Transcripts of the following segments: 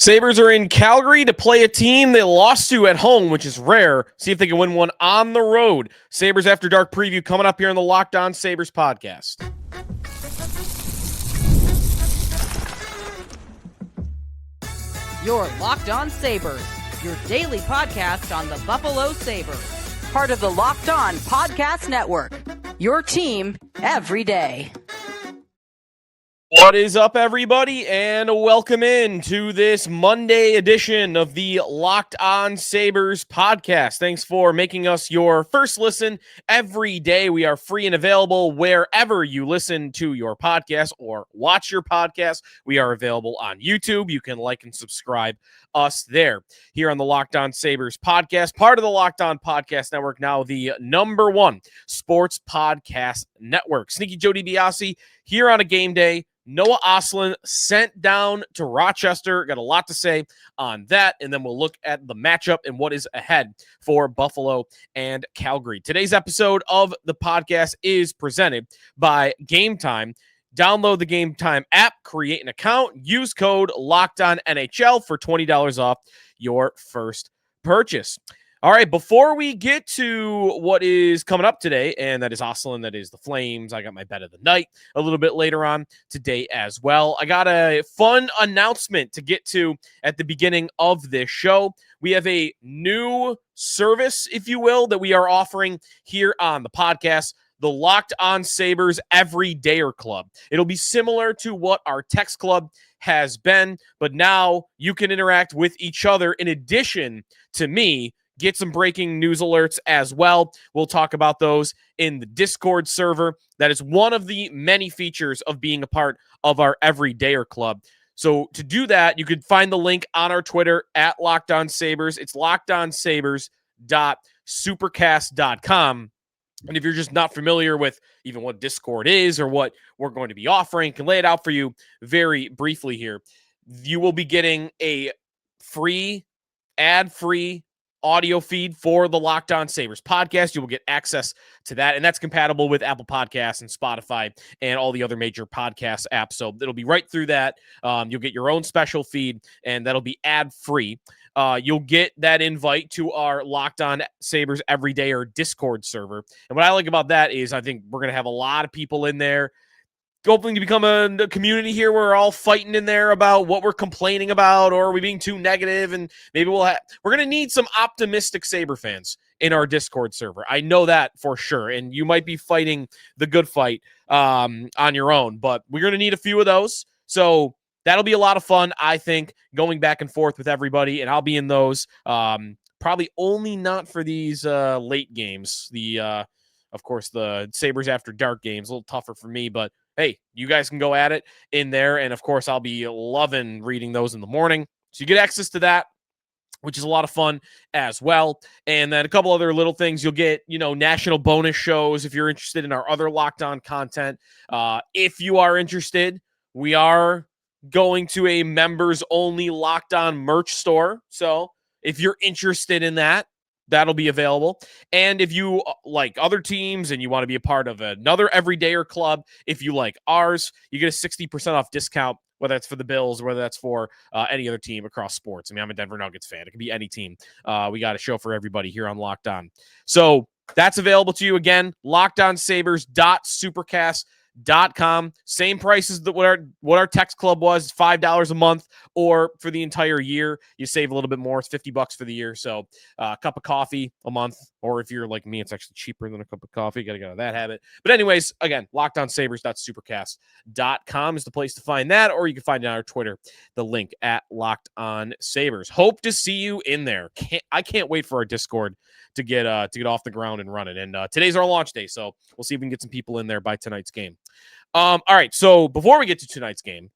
Sabres are in Calgary to play a team they lost to at home, which is rare. See if they can win one on the road. Sabres After Dark preview coming up here on the Locked On Sabres podcast. Your Locked On Sabres, your daily podcast on the Buffalo Sabres. Part of the Locked On Podcast Network, your team every day. What is up, everybody, and welcome in to this Monday edition of the Locked On Sabres podcast. Thanks for making us your first listen every day. We are free and available wherever you listen to your podcast or watch your podcast. We are available on YouTube. You can like and subscribe us there. Here on the Locked On Sabres podcast, part of the Locked On Podcast Network, now the number one sports podcast network. Sneaky Joe DiBiase here on a game day. Noah Ostlund sent down to Rochester. Got a lot to say on that, and then we'll look at the matchup and what is ahead for Buffalo and Calgary. Today's episode of the podcast is presented by Gametime. Download the Gametime app, create an account, use code LOCKEDONNHL for $20 off your first purchase. All right, before we get to what is coming up today, and that is Ostlund, that is the Flames, I got my bet of the night a little bit later on today as well. I got a fun announcement to get to at the beginning of this show. We have a new service, if you will, that we are offering here on the podcast, the Locked On Sabres Everydayer Club. It'll be similar to what our text club has been, but now you can interact with each other in addition to me. Get some breaking news alerts as well. We'll talk about those in the Discord server. That is one of the many features of being a part of our Everydayer Club. So to do that, you could find the link on our Twitter at Locked On Sabres. It's lockedonsabres.supercast.com. And if you're just not familiar with even what Discord is or what we're going to be offering, can lay it out for you very briefly here. You will be getting a free, ad-free audio feed for the Locked On Sabres podcast. You will get access to that, and that's compatible with Apple Podcasts and Spotify and all the other major podcast apps. So it'll be right through that. You'll get your own special feed, and that'll be ad-free. You'll get that invite to our Locked On Sabres Everydayer Discord server. And what I like about that is I think we're going to have a lot of people in there, hoping to become a community here where we're all fighting in there about what we're complaining about, or are we being too negative, and maybe we're going to need some optimistic Sabre fans in our Discord server. I know that for sure, and you might be fighting the good fight on your own, but we're going to need a few of those, so that'll be a lot of fun, I think, going back and forth with everybody, and I'll be in those, probably only not for these late games, of course, the Sabres After Dark games, a little tougher for me, but hey, you guys can go at it in there. And of course, I'll be loving reading those in the morning. So you get access to that, which is a lot of fun as well. And then a couple other little things. You'll get, national bonus shows if you're interested in our other Locked On content. If you are interested, we are going to a members only Locked On merch store. So if you're interested in that, that'll be available. And if you like other teams and you want to be a part of another Everydayer Club, if you like ours, you get a 60% off discount, whether that's for the Bills, whether that's for any other team across sports. I mean, I'm a Denver Nuggets fan. It could be any team. We got a show for everybody here on Locked On. So that's available to you again, lockedonsabres.supercast.com. Same prices that what our text club was, $5 a month, or for the entire year, you save a little bit more. It's $50 for the year. So a cup of coffee a month, or if you're like me, it's actually cheaper than a cup of coffee. You got to get out of that habit. But anyways, again, lockedonsabres.supercast.com is the place to find that, or you can find it on our Twitter, the link at Locked On Sabres. Hope to see you in there. I can't wait for our Discord to get off the ground and running. And today's our launch day, so we'll see if we can get some people in there by tonight's game. All right, so before we get to tonight's game,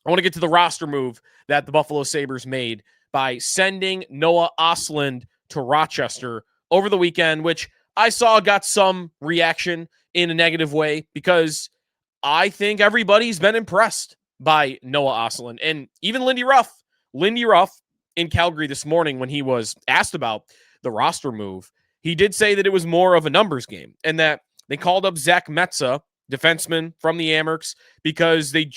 I want to get to the roster move that the Buffalo Sabres made by sending Noah Ostlund to Rochester over the weekend, which I saw got some reaction in a negative way because I think everybody's been impressed by Noah Ostlund. And even Lindy Ruff in Calgary this morning, when he was asked about the roster move, he did say that it was more of a numbers game and that they called up Zach Metza, defenseman from the Amherst, because they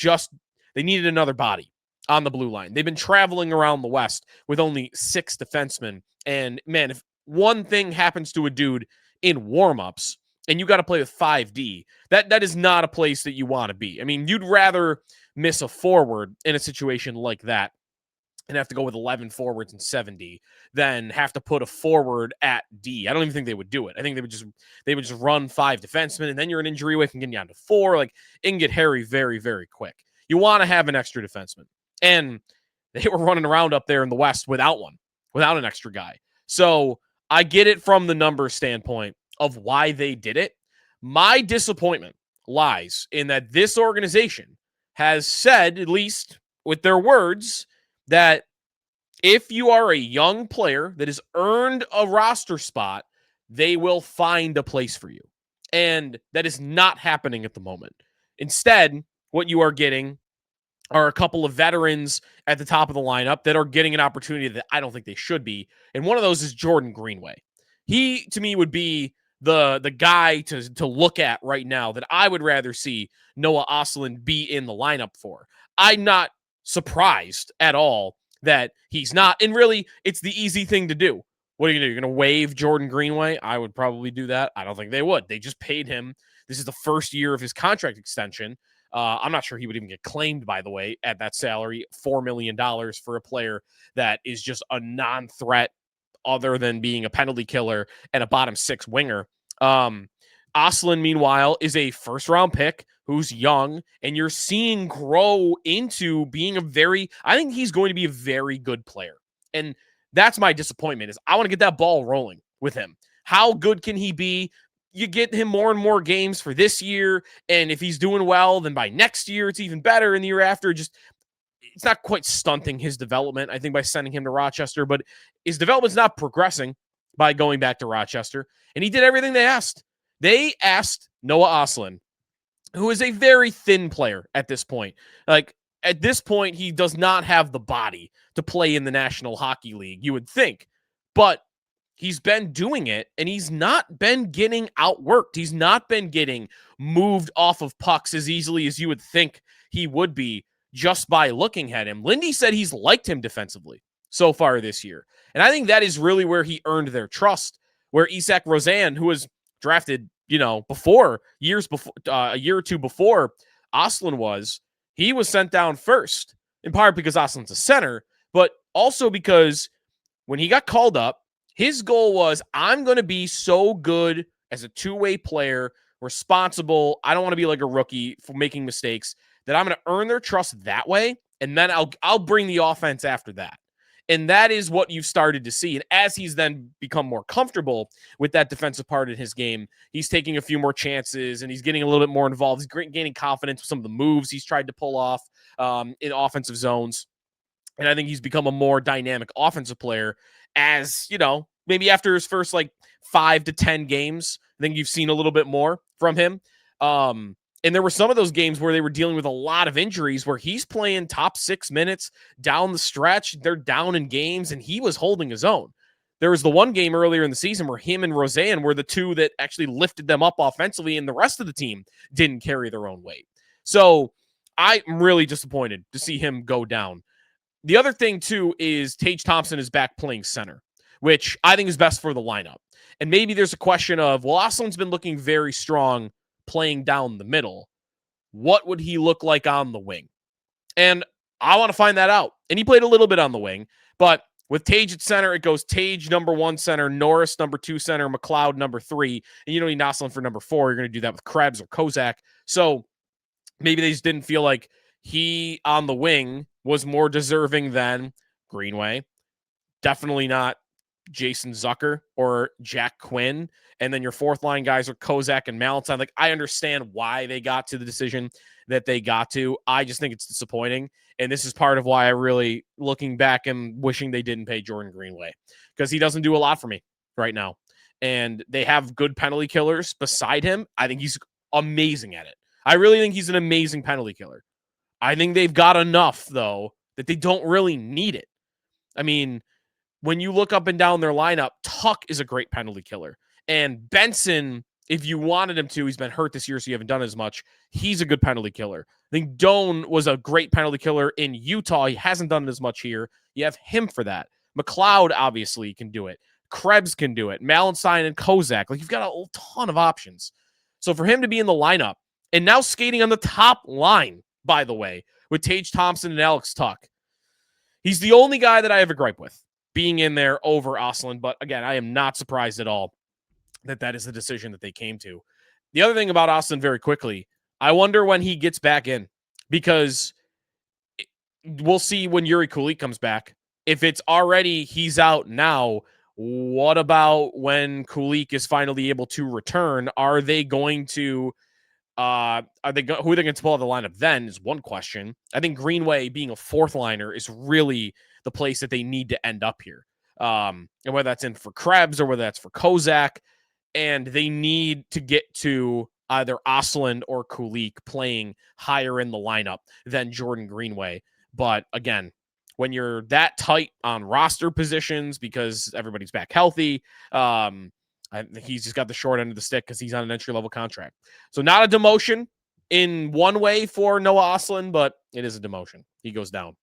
needed another body on the blue line. They've been traveling around the West with only 6 defensemen. And man, if one thing happens to a dude in warmups and you got to play with 5D, that is not a place that you want to be. I mean, you'd rather miss a forward in a situation like that and have to go with 11 forwards and 70 than have to put a forward at D. I don't even think they would do it. I think they would just run 5 defensemen, and then you're an injury away from getting down to 4. Like, it can get hairy very, very quick. You want to have an extra defenseman. And they were running around up there in the West without an extra guy. So I get it from the numbers standpoint of why they did it. My disappointment lies in that this organization has said, at least with their words, that if you are a young player that has earned a roster spot, they will find a place for you. And that is not happening at the moment. Instead, what you are getting are a couple of veterans at the top of the lineup that are getting an opportunity that I don't think they should be. And one of those is Jordan Greenway. He, to me, would be the guy to look at right now that I would rather see Noah Ostlund be in the lineup for. I'm not surprised at all that he's not. And really, it's the easy thing to do. What are you going to do? You're going to waive Jordan Greenway? I would probably do that. I don't think they would. They just paid him. This is the first year of his contract extension. I'm not sure he would even get claimed, by the way, at that salary, $4 million for a player that is just a non-threat other than being a penalty killer and a bottom 6 winger. Ostlund, meanwhile, is a first-round pick who's young, and you're seeing grow into being I think he's going to be a very good player. And that's my disappointment, is I want to get that ball rolling with him. How good can he be? You get him more and more games for this year, and if he's doing well, then by next year, it's even better, and the year after, it's not quite stunting his development, I think, by sending him to Rochester, but his development's not progressing by going back to Rochester, and he did everything they asked. They asked Noah Ostlund, who is a very thin player at this point. Like, at this point, he does not have the body to play in the National Hockey League, you would think, but he's been doing it, and he's not been getting outworked. He's not been getting moved off of pucks as easily as you would think he would be just by looking at him. Lindy said he's liked him defensively so far this year. And I think that is really where he earned their trust, where Isak Rosen, who was drafted, a year or two before Ostlund he was sent down first, in part because Ostlund's a center, but also because when he got called up, his goal was, I'm going to be so good as a two-way player, responsible. I don't want to be like a rookie for making mistakes, that I'm going to earn their trust that way, and then I'll bring the offense after that. And that is what you've started to see. And as he's then become more comfortable with that defensive part in his game, he's taking a few more chances, and he's getting a little bit more involved. He's gaining confidence with some of the moves he's tried to pull off in offensive zones. And I think he's become a more dynamic offensive player as, maybe after his first 5 to 10 games, I think you've seen a little bit more from him. And there were some of those games where they were dealing with a lot of injuries where he's playing top 6 minutes down the stretch. They're down in games, and he was holding his own. There was the one game earlier in the season where him and Rosen were the two that actually lifted them up offensively, and the rest of the team didn't carry their own weight. So I'm really disappointed to see him go down. The other thing, too, is Tage Thompson is back playing center, which I think is best for the lineup. And maybe there's a question of, well, Ostlund's been looking very strong playing down the middle. What would he look like on the wing? And I want to find that out. And he played a little bit on the wing, but with Tage at center, it goes Tage number 1 center, Norris number 2 center, McLeod number 3, and you don't need Ostlund for number 4. You're going to do that with Krebs or Kozak. So maybe they just didn't feel like he on the wing was more deserving than Greenway. Definitely not Jason Zucker or Jack Quinn. And then your fourth line guys are Kozak and Malentine. Like, I understand why they got to the decision that they got to. I just think it's disappointing. And this is part of why I really, looking back, am wishing they didn't pay Jordan Greenway, because he doesn't do a lot for me right now. And they have good penalty killers beside him. I think he's amazing at it. I really think he's an amazing penalty killer. I think they've got enough, though, that they don't really need it. I mean, when you look up and down their lineup, Tuck is a great penalty killer. And Benson if you wanted him to, he's been hurt this year, so you haven't done as much. He's a good penalty killer. I think Doan was a great penalty killer in Utah. He hasn't done it as much here. You have him for that. McLeod obviously can do it. Krebs can do it. Malenstein and Kozak. Like, you've got a ton of options. So for him to be in the lineup and now skating on the top line, by the way, with Tage Thompson and Alex Tuck, he's the only guy that I have a gripe with being in there over Ostlund. But again, I am not surprised at all that is the decision that they came to. The other thing about Ostlund very quickly, I wonder when he gets back in, because we'll see when Yuri Kulik comes back. If it's already he's out now, what about when Kulik is finally able to return? Are they going to who are they going to pull out the lineup then is one question. I think Greenway being a fourth liner is really the place that they need to end up here. And whether that's in for Krebs or whether that's for Kozak, and they need to get to either Ostlund or Kulik playing higher in the lineup than Jordan Greenway. But again, when you're that tight on roster positions because everybody's back healthy, he's just got the short end of the stick because he's on an entry-level contract. So not a demotion in one way for Noah Ostlund, but it is a demotion. He goes down.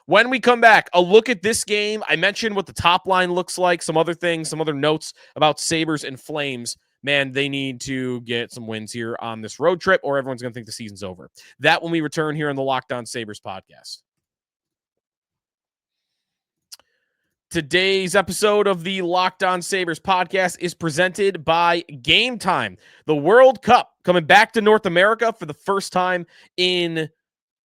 When we come back, a look at this game. I mentioned what the top line looks like, some other things, some other notes about Sabres and Flames. Man, they need to get some wins here on this road trip, or everyone's going to think the season's over. That when we return here on the Locked On Sabres podcast. Today's episode of the Locked On Sabres podcast is presented by Gametime. The World Cup coming back to North America for the first time in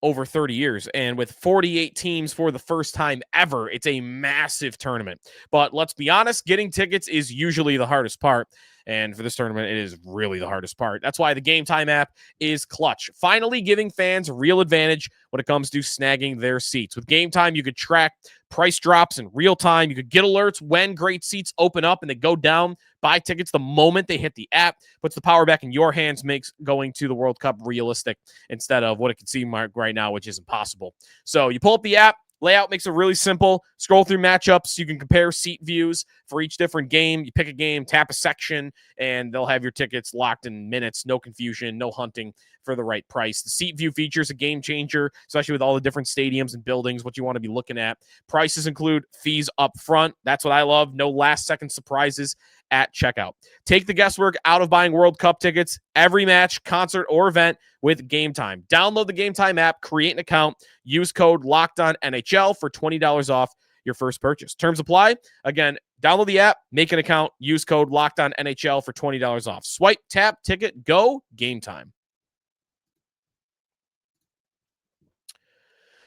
over 30 years, and with 48 teams for the first time ever. It's a massive tournament. But let's be honest, getting tickets is usually the hardest part. And for this tournament, it is really the hardest part. That's why the Gametime app is clutch. Finally giving fans a real advantage when it comes to snagging their seats. With Gametime, you could track price drops in real time. You could get alerts when great seats open up and they go down. Buy tickets the moment they hit the app. Puts the power back in your hands, makes going to the World Cup realistic instead of what it can seem like right now, which is impossible. So you pull up the app. Layout makes it really simple. Scroll through matchups. You can compare seat views for each different game. You pick a game, tap a section, and they'll have your tickets locked in minutes. No confusion, no hunting for the right price. The seat view feature is a game changer, especially with all the different stadiums and buildings, what you want to be looking at. Prices include fees up front. That's what I love. No last-second surprises at checkout. Take the guesswork out of buying World Cup tickets, every match, concert, or event with Gametime. Download the Gametime app, create an account, use code LOCKEDONNHL for $20 off your first purchase. Terms apply. Again, download the app, make an account, use code LOCKEDONNHL for $20 off. Swipe, tap, ticket, go, Gametime.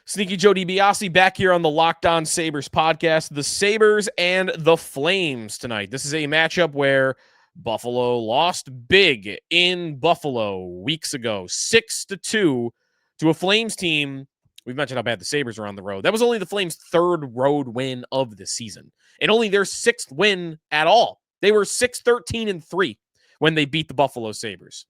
Sneaky Joe DiBiase back here on the Locked On Sabres podcast. The Sabres and the Flames tonight. This is a matchup where Buffalo lost big in Buffalo weeks ago, 6-2 to a Flames team. We've mentioned how bad the Sabres are on the road. That was only the Flames' third road win of the season, and only their sixth win at all. They were 6-13-3 when they beat the Buffalo Sabres.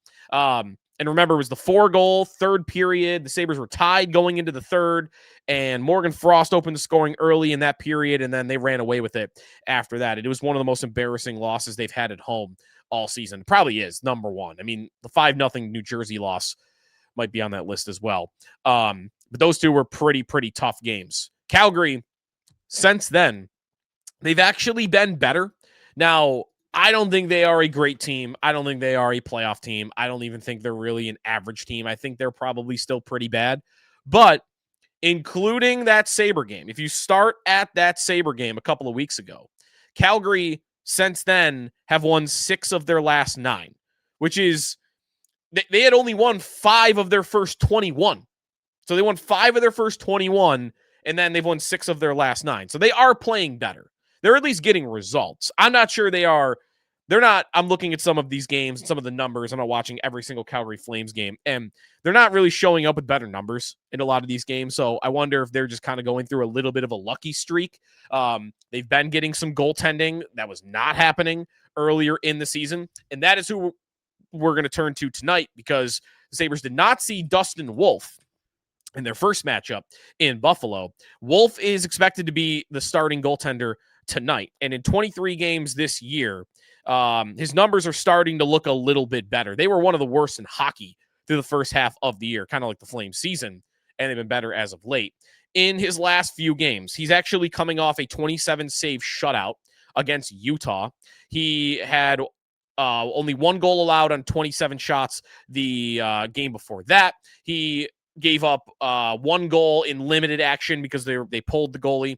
And remember, it was the 4-goal third period. The Sabres were tied going into the third, and Morgan Frost opened the scoring early in that period, and then they ran away with it after that. It was one of the most embarrassing losses they've had at home all season. Probably is number one. I mean, the 5-0 New Jersey loss might be on that list as well. But those two were pretty tough games. Calgary, since then, they've actually been better. Now, I don't think they are a great team. I don't think they are a playoff team. I don't even think they're really an average team. I think they're probably still pretty bad. But including that Sabre game, if you start at that Sabre game a couple of weeks ago, Calgary since then have won 6 of their last 9, which is they had only won 5 of their first 21. So they won 5 of their first 21, and then they've won 6 of their last 9. So they are playing better. They're at least getting results. I'm not sure they are. They're not. I'm looking at some of these games and some of the numbers. I'm not watching every single Calgary Flames game, and they're not really showing up with better numbers in a lot of these games. So I wonder if they're just kind of going through a little bit of a lucky streak. They've been getting some goaltending that was not happening earlier in the season, and that is who we're going to turn to tonight, because the Sabres did not see Dustin Wolf in their first matchup in Buffalo. Wolf is expected to be the starting goaltender tonight. And in 23 games this year, his numbers are starting to look a little bit better. They were one of the worst in hockey through the first half of the year, kind of like the Flames season, and they've been better as of late. In his last few games, he's actually coming off a 27 save shutout against Utah. He had only 1 goal allowed on 27 shots the game before that. He gave up 1 goal in limited action because they pulled the goalie.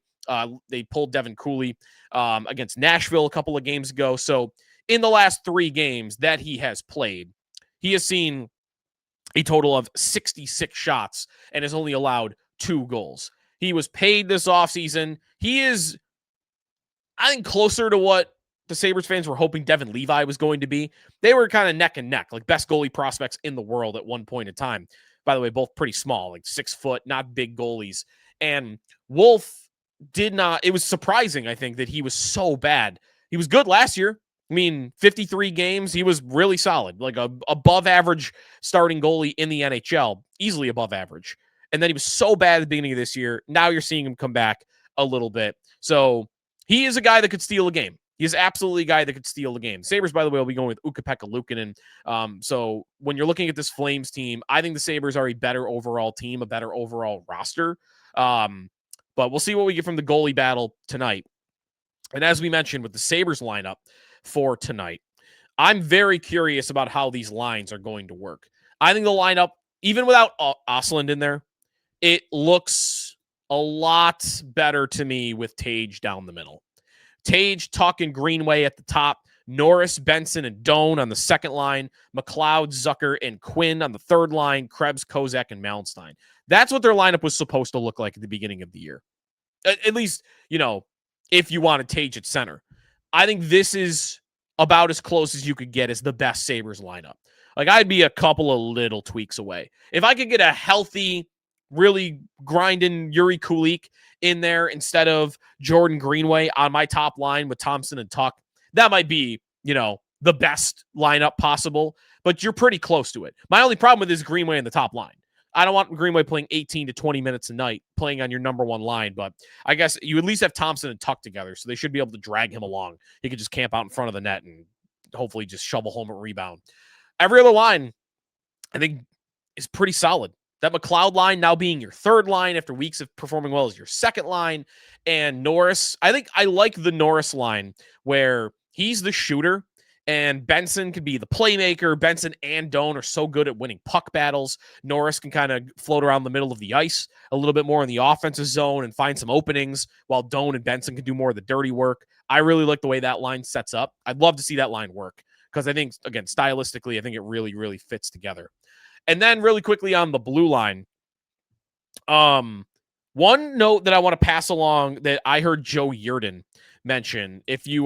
They pulled Devin Cooley against Nashville a couple of games ago. So in the last 3 games that he has played, he has seen a total of 66 shots and has only allowed 2 goals. He was paid this offseason. He is, I think, closer to what the Sabres fans were hoping Devin Levi was going to be. They were kind of neck and neck, like best goalie prospects in the world at one point in time. By the way, both pretty small, like 6 foot, not big goalies. And Wolf did not, it was surprising, I think, that he was so bad. He was good last year. I mean, 53 games, he was really solid, like a above average starting goalie in the NHL, easily above average. And then he was so bad at the beginning of this year. Now you're seeing him come back a little bit. So he is a guy that could steal a game. He is absolutely a guy that could steal the game. Sabres, by the way, will be going with Ukko-Pekka Luukkonen. So when you're looking at this Flames team, I think the Sabres are a better overall team, a better overall roster. But we'll see what we get from the goalie battle tonight. And as we mentioned with the Sabres lineup for tonight, I'm very curious about how these lines are going to work. I think the lineup, even without Ostlund in there, it looks a lot better to me with Tage down the middle. Tage, Tuck, and Greenway at the top. Norris, Benson, and Doan on the second line. McLeod, Zucker, and Quinn on the third line. Krebs, Kozak, and Malmstein. That's what their lineup was supposed to look like at the beginning of the year. At least, if you wanted Tage at center. I think this is about as close as you could get as the best Sabres lineup. Like, I'd be a couple of little tweaks away. If I could get a healthy, really grinding Yuri Kulik in there instead of Jordan Greenway on my top line with Thompson and Tuck, that might be, the best lineup possible, but you're pretty close to it. My only problem with is Greenway in the top line. I don't want Greenway playing 18 to 20 minutes a night playing on your number one line, but I guess you at least have Thompson and Tuck together, so they should be able to drag him along. He could just camp out in front of the net and hopefully just shovel home a rebound. Every other line, I think, is pretty solid. That McLeod line now being your third line after weeks of performing well as your second line. And Norris, I think I like the Norris line where he's the shooter and Benson could be the playmaker. Benson and Doan are so good at winning puck battles. Norris can kind of float around the middle of the ice a little bit more in the offensive zone and find some openings while Doan and Benson can do more of the dirty work. I really like the way that line sets up. I'd love to see that line work because I think, again, stylistically, I think it really, really fits together. And then really quickly on the blue line, one note that I want to pass along that I heard Joe Yerdon mention. If you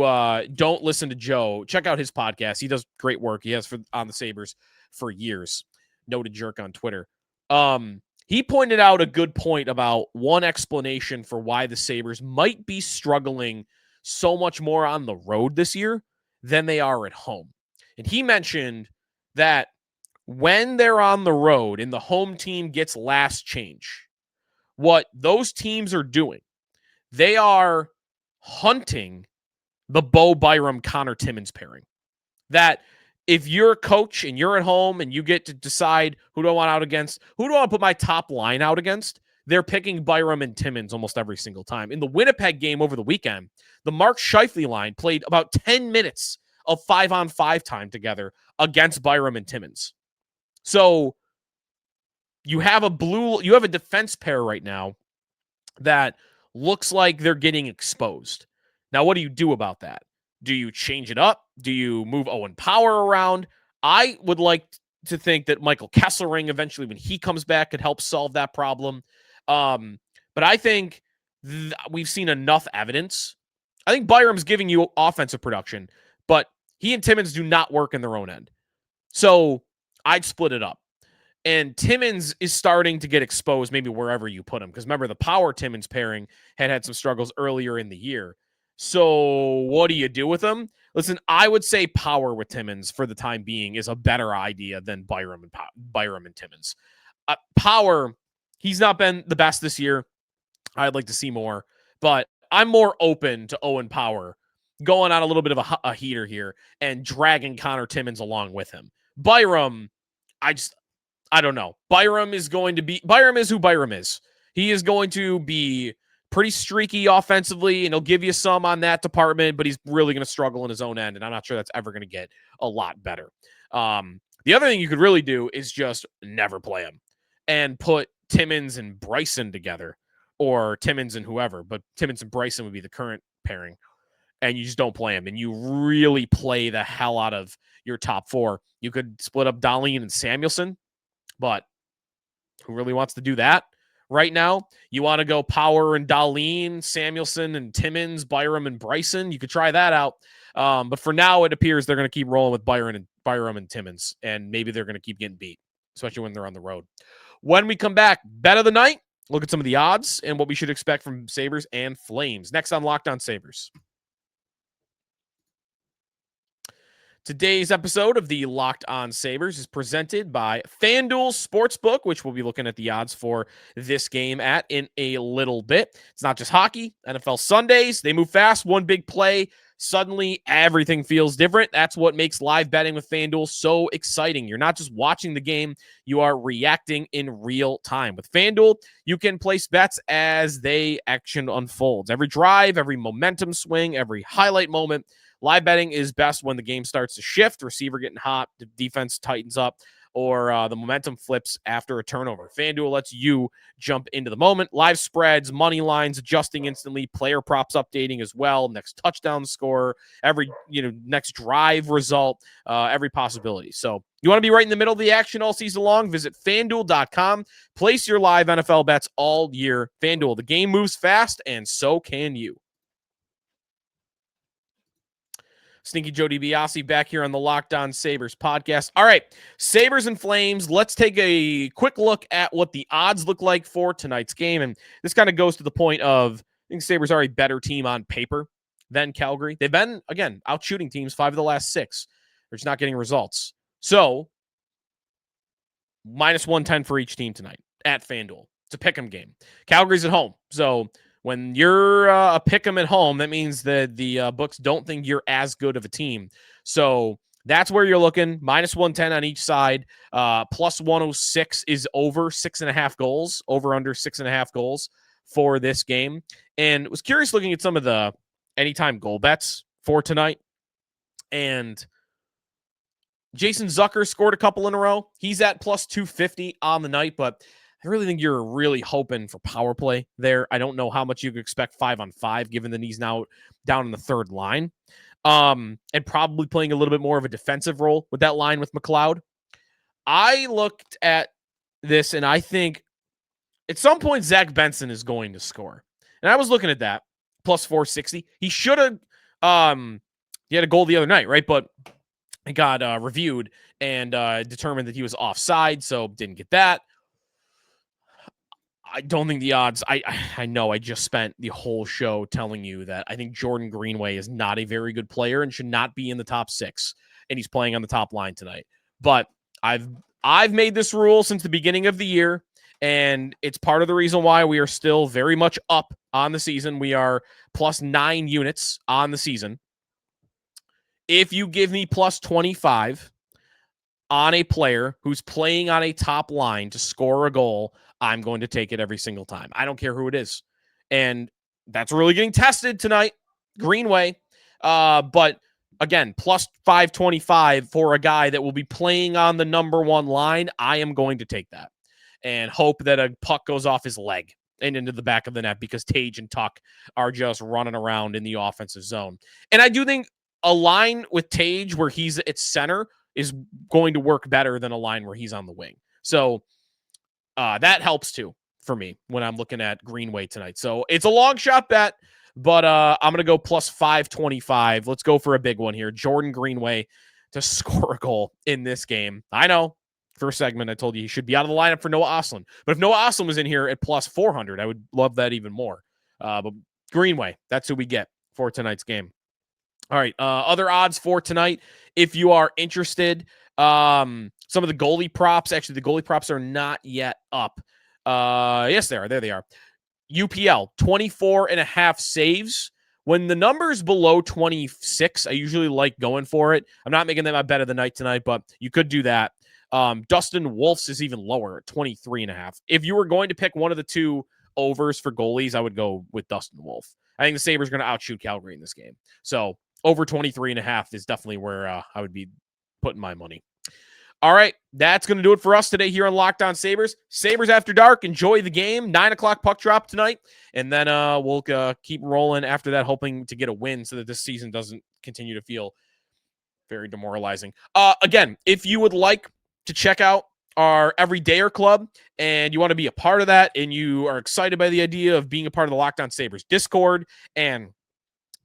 don't listen to Joe, check out his podcast. He does great work. He has on the Sabres for years. Noted jerk on Twitter. He pointed out a good point about one explanation for why the Sabres might be struggling so much more on the road this year than they are at home. And he mentioned that when they're on the road and the home team gets last change, what those teams are doing, they are hunting the Bo Byram Connor Timmins pairing. That if you're a coach and you're at home and you get to decide who do I want out against, who do I want to put my top line out against, they're picking Byram and Timmins almost every single time. In the Winnipeg game over the weekend, the Mark Scheifele line played about 10 minutes of 5-on-5 time together against Byram and Timmins. So you have a defense pair right now that looks like they're getting exposed. Now, what do you do about that? Do you change it up? Do you move Owen Power around? I would like to think that Michael Kesselring eventually, when he comes back, could help solve that problem. But I think we've seen enough evidence. I think Byram's giving you offensive production, but he and Timmins do not work in their own end. So I'd split it up. And Timmins is starting to get exposed maybe wherever you put him. Because remember, the Power Timmins pairing had some struggles earlier in the year. So what do you do with them? Listen, I would say Power with Timmins for the time being is a better idea than Byram and Timmins. Power, he's not been the best this year. I'd like to see more. But I'm more open to Owen Power going on a little bit of a heater here and dragging Connor Timmins along with him. Byram, I don't know. Byram is who Byram is. He is going to be pretty streaky offensively, and he'll give you some on that department, but he's really going to struggle in his own end, and I'm not sure that's ever going to get a lot better. The other thing you could really do is just never play him and put Timmins and Bryson together, or Timmins and whoever, but Timmins and Bryson would be the current pairing, and you just don't play him, and you really play the hell out of your top four. You could split up Dahlin and Samuelson, but who really wants to do that right now? You want to go Power and Dahlin, Samuelson and Timmins, Byram and Bryson? You could try that out. But for now, it appears they're going to keep rolling with Byram and Timmins, and maybe they're going to keep getting beat, especially when they're on the road. When we come back, bet of the night, look at some of the odds and what we should expect from Sabres and Flames. Next on Locked On Sabres. Today's episode of the Locked On Sabres is presented by FanDuel Sportsbook, which we'll be looking at the odds for this game in a little bit. It's not just hockey. NFL Sundays, they move fast. One big play, suddenly everything feels different. That's what makes live betting with FanDuel so exciting. You're not just watching the game, you are reacting in real time. With FanDuel, you can place bets as the action unfolds. Every drive, every momentum swing, every highlight moment. Live betting is best when the game starts to shift, receiver getting hot, the defense tightens up, or the momentum flips after a turnover. FanDuel lets you jump into the moment. Live spreads, money lines adjusting instantly, player props updating as well, next touchdown score, every next drive result, every possibility. So you want to be right in the middle of the action all season long? Visit FanDuel.com. Place your live NFL bets all year. FanDuel, the game moves fast, and so can you. Stinky Joe DiBiase back here on the Locked On Sabres podcast. All right, Sabres and Flames. Let's take a quick look at what the odds look like for tonight's game. And this kind of goes to the point of, I think Sabres are a better team on paper than Calgary. They've been, again, out shooting teams 5 of the last 6. They're just not getting results. So, minus 110 for each team tonight at FanDuel. It's a pick'em game. Calgary's at home. So, when you're a pick'em at home, that means that the books don't think you're as good of a team. So that's where you're looking. Minus 110 on each side. Plus 106 is over 6.5 goals. Over under 6.5 goals for this game. And was curious looking at some of the anytime goal bets for tonight. And Jason Zucker scored a couple in a row. He's at plus 250 on the night, but I really think you're really hoping for power play there. I don't know how much you could expect 5-on-5, given that he's now down in the third line. And probably playing a little bit more of a defensive role with that line with McLeod. I looked at this, and I think at some point Zach Benson is going to score. And I was looking at that, plus 460. He should have, he had a goal the other night, right? But it got reviewed and determined that he was offside, so didn't get that. I don't think the odds, I know I just spent the whole show telling you that I think Jordan Greenway is not a very good player and should not be in the top 6, and he's playing on the top line tonight. But I've made this rule since the beginning of the year, and it's part of the reason why we are still very much up on the season. We are plus 9 units on the season. If you give me plus 25 on a player who's playing on a top line to score a goal, I'm going to take it every single time. I don't care who it is. And that's really getting tested tonight. Greenway. But again, plus 525 for a guy that will be playing on the number 1 line. I am going to take that and hope that a puck goes off his leg and into the back of the net, because Tage and Tuck are just running around in the offensive zone. And I do think a line with Tage where he's at center is going to work better than a line where he's on the wing. So that helps too for me when I'm looking at Greenway tonight. So it's a long shot bet, but I'm going to go plus 525. Let's go for a big one here. Jordan Greenway to score a goal in this game. I know, first segment I told you he should be out of the lineup for Noah Ostlund. But if Noah Ostlund was in here at plus 400, I would love that even more. But Greenway, that's who we get for tonight's game. All right, other odds for tonight, if you are interested. Some of the goalie props. Actually, the goalie props are not yet up. Yes, they are. There they are. UPL, 24.5 saves When the number's below 26, I usually like going for it. I'm not making that my bet of the night tonight, but you could do that. Dustin Wolf's is even lower, 23.5. If you were going to pick one of the two overs for goalies, I would go with Dustin Wolf. I think the Sabres are going to outshoot Calgary in this game. So over 23.5 is definitely where I would be putting my money. All right, that's going to do it for us today here on Locked On Sabres. Sabres After Dark, enjoy the game. 9 o'clock puck drop tonight, and then we'll keep rolling after that, hoping to get a win so that this season doesn't continue to feel very demoralizing. Again, if you would like to check out our Everydayer Club and you want to be a part of that and you are excited by the idea of being a part of the Locked On Sabres Discord and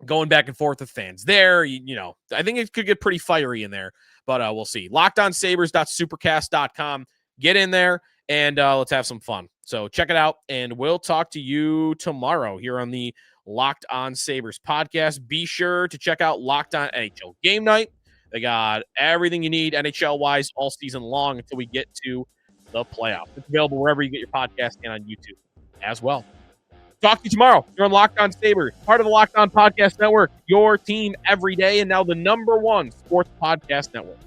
going back and forth with fans there, you know, I think it could get pretty fiery in there. But we'll see. LockedOnSabres.supercast.com. Get in there and let's have some fun. So check it out, and we'll talk to you tomorrow here on the Locked On Sabres podcast. Be sure to check out Locked On NHL Game Night. They got everything you need NHL-wise all season long until we get to the playoffs. It's available wherever you get your podcast and on YouTube as well. Talk to you tomorrow. You're on Locked On Sabres, part of the Locked On Podcast Network, your team every day, and now the #1 sports podcast network.